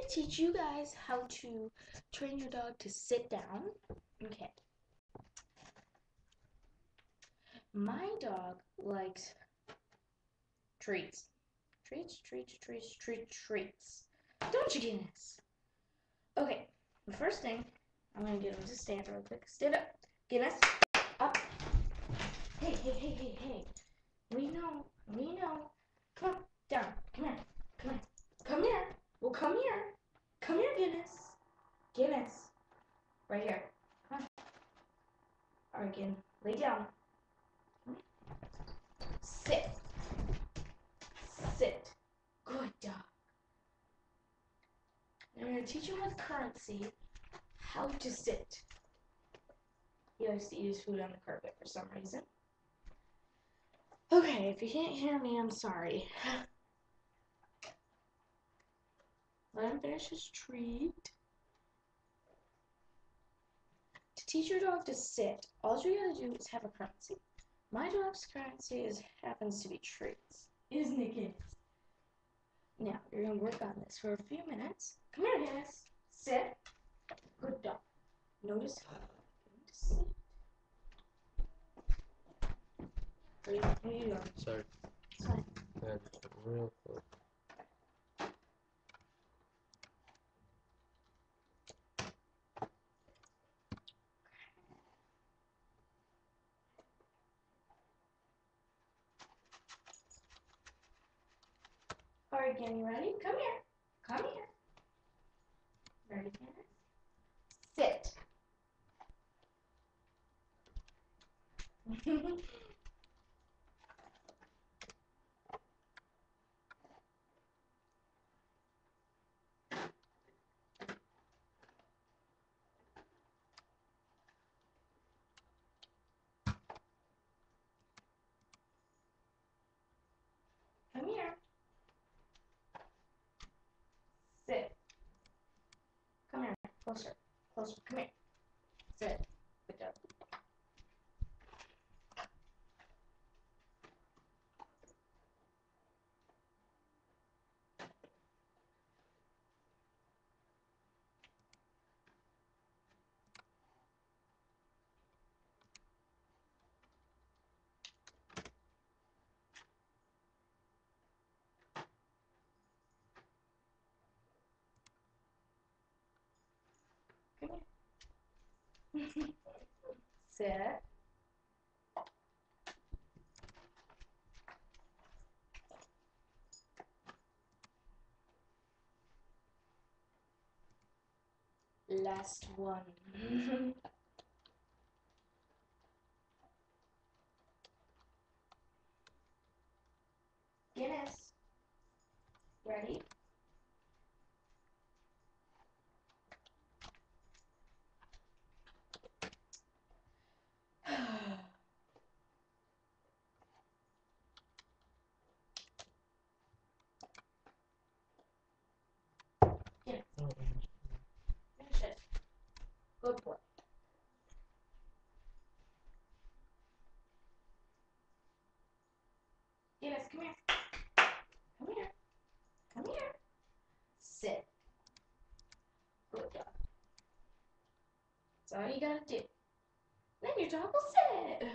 to teach you guys how to train your dog to sit down. Okay. My dog likes treats. Treats. Don't you, Guinness? Okay, the first thing, I'm going to get him to stand real quick. Stand up. Guinness, up. Hey. We know. Come on, down. Come here. Well, come here, Guinness. Right here. Come on. All right, again. Lay down. Sit. Good dog. I'm going to teach him with currency how to sit. He likes to eat his food on the carpet for some reason. Okay, if you can't hear me, I'm sorry. Let him finish his treat. To teach your dog to sit, all you gotta do is have a currency. My dog's currency happens to be treats. Isn't it, Guinness? Now, you're gonna work on this for a few minutes. Come here, Guinness. Sit. Good dog. Notice how I'm going to sit. Where are you going? Sorry. It's fine. Yeah, just real quick. Alright, Guinea, ready? Come here. Ready, Guinness? Sit. Come here. Sit. Come here. Closer. Come here. Sit. Good job. Come here. Sit. Last one. Guinness. Ready? Guinness. Finish it. Good boy. Guinness, come here. Come here. Sit. Good dog. That's all you gotta do. Then your dog will sit.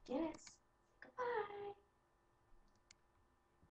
Guinness.